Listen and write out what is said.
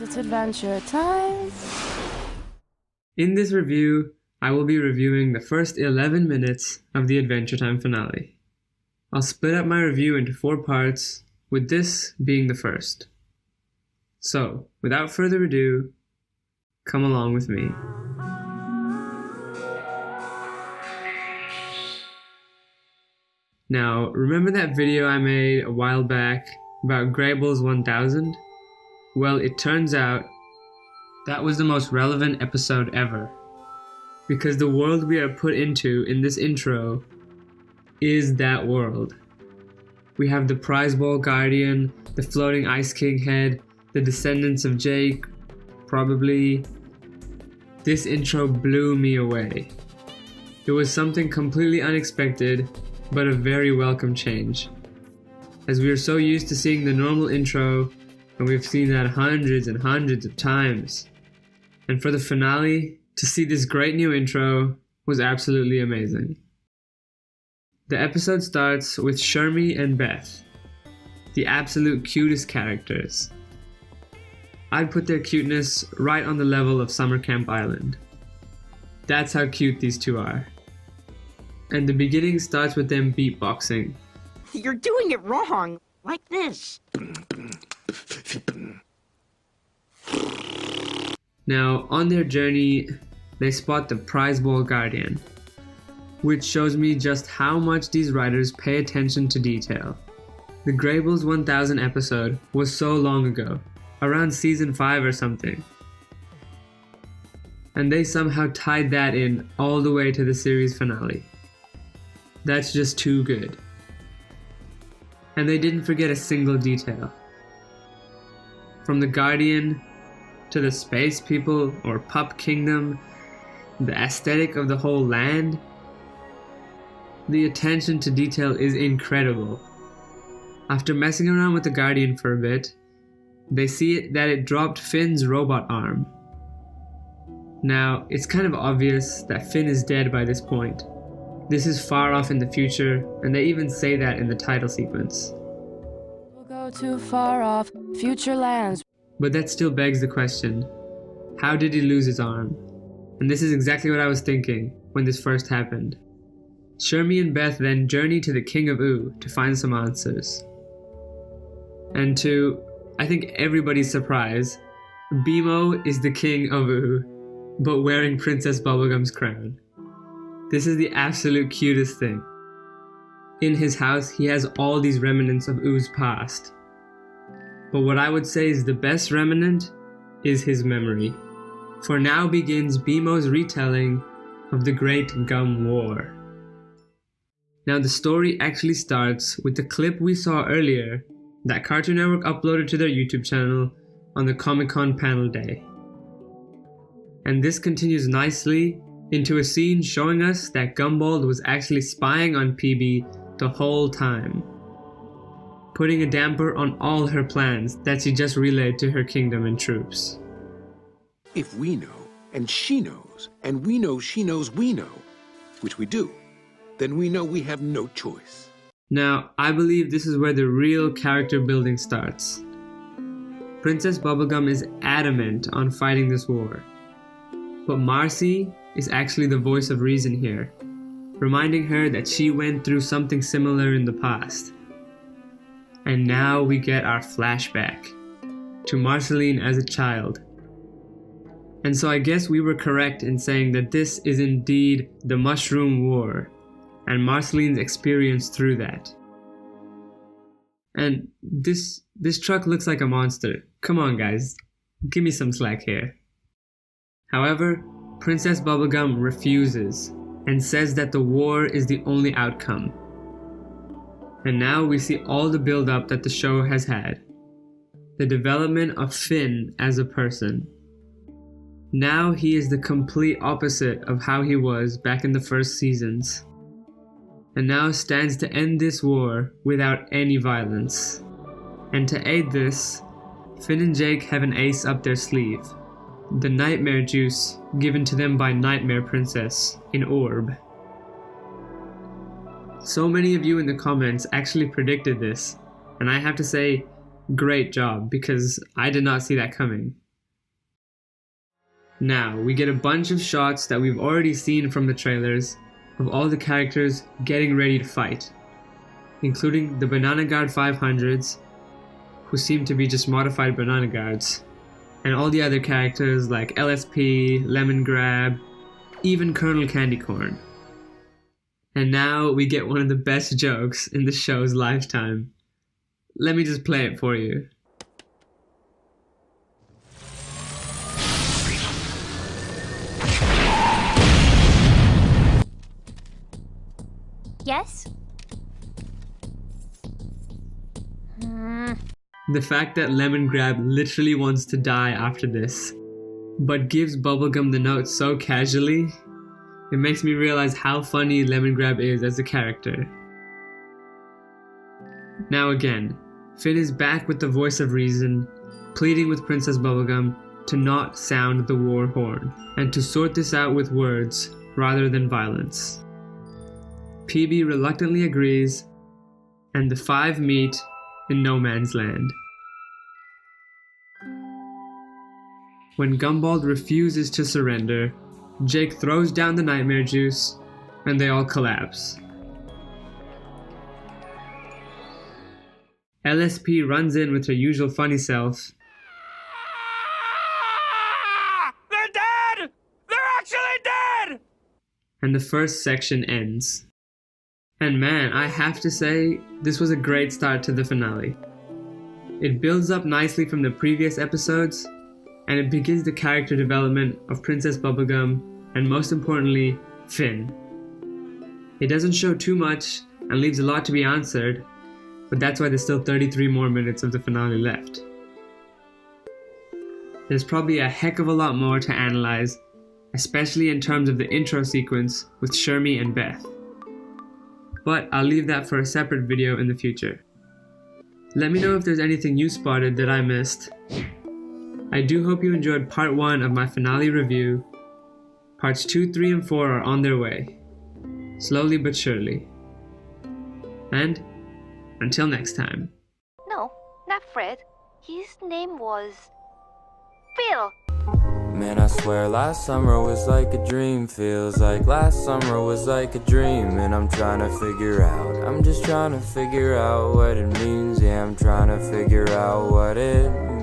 It's adventure time. In this review, I will be reviewing the first 11 minutes of the Adventure Time finale. I'll split up my review into 4 parts, with this being the first. So, without further ado, come along with me. Now, remember that video I made a while back about Grable's 1000? Well, it turns out that was the most relevant episode ever. Because the world we are put into in this intro is that world. We have the prize ball guardian, the floating ice king head, the descendants of Jake, probably. This intro blew me away. It was something completely unexpected, but a very welcome change. As we are so used to seeing the normal intro, and we've seen that hundreds and hundreds of times. And for the finale, to see this great new intro was absolutely amazing. The episode starts with Shermie and Beth, the absolute cutest characters. I'd put their cuteness right on the level of Summer Camp Island. That's how cute these two are. And the beginning starts with them beatboxing. You're doing it wrong, like this. Now, on their journey, they spot the prize ball guardian, which shows me just how much these writers pay attention to detail. The Grable's 1000 episode was so long ago, around season 5 or something. And they somehow tied that in all the way to the series finale. That's just too good. And they didn't forget a single detail. From the Guardian, to the space people or pup kingdom, the aesthetic of the whole land. The attention to detail is incredible. After messing around with the Guardian for a bit, they see that it dropped Finn's robot arm. Now, it's kind of obvious that Finn is dead by this point. This is far off in the future, and they even say that in the title sequence. We'll go too far off, future lands. But that still begs the question, how did he lose his arm? And this is exactly what I was thinking when this first happened. Shermie and Beth then journey to the King of Oo to find some answers. And to, I think everybody's surprise, BMO is the King of Oo, but wearing Princess Bubblegum's crown. This is the absolute cutest thing. In his house, he has all these remnants of Oo's past. But what I would say is the best remnant is his memory. For now begins BMO's retelling of the Great Gum War. Now the story actually starts with the clip we saw earlier that Cartoon Network uploaded to their YouTube channel on the Comic-Con panel day. And this continues nicely into a scene showing us that Gumball was actually spying on PB the whole time, putting a damper on all her plans that she just relayed to her kingdom and troops. If we know, and she knows, and we know she knows we know, which we do, then we know we have no choice. Now, I believe this is where the real character building starts. Princess Bubblegum is adamant on fighting this war, but Marcy is actually the voice of reason here, reminding her that she went through something similar in the past. And now we get our flashback to Marceline as a child. And so I guess we were correct in saying that this is indeed the Mushroom War, and Marceline's experience through that. And this truck looks like a monster. Come on guys, give me some slack here. However, Princess Bubblegum refuses and says that the war is the only outcome. And now we see all the build-up that the show has had. The development of Finn as a person. Now he is the complete opposite of how he was back in the first seasons. And now stands to end this war without any violence. And to aid this, Finn and Jake have an ace up their sleeve. The nightmare juice given to them by Nightmare Princess in Orb. So many of you in the comments actually predicted this, and I have to say, great job, because I did not see that coming. Now, we get a bunch of shots that we've already seen from the trailers of all the characters getting ready to fight, including the Banana Guard 500s, who seem to be just modified Banana Guards, and all the other characters like LSP, Lemon Grab, even Colonel Candy Corn. And now we get one of the best jokes in the show's lifetime. Let me just play it for you. Yes? The fact that Lemon Grab literally wants to die after this, but gives Bubblegum the note so casually, it makes me realize how funny Lemon Grab is as a character. Now again, Finn is back with the voice of reason, pleading with Princess Bubblegum to not sound the war horn, and to sort this out with words rather than violence. PB reluctantly agrees, and the five meet in no man's land. When Gumball refuses to surrender, Jake throws down the nightmare juice, and they all collapse. LSP runs in with her usual funny self. They're dead! They're actually dead! And the first section ends. And man, I have to say, this was a great start to the finale. It builds up nicely from the previous episodes, and it begins the character development of Princess Bubblegum, and most importantly, Finn. It doesn't show too much, and leaves a lot to be answered, but that's why there's still 33 more minutes of the finale left. There's probably a heck of a lot more to analyze, especially in terms of the intro sequence with Shermie and Beth. But I'll leave that for a separate video in the future. Let me know if there's anything you spotted that I missed. I do hope you enjoyed part 1 of my finale review. Parts 2, 3, and 4 are on their way, slowly but surely. And until next time. No, not Fred. His name was Phil. Man, I swear last summer was like a dream. Feels like last summer was like a dream. And I'm trying to figure out, I'm just trying to figure out what it means. Yeah, I'm trying to figure out what it means.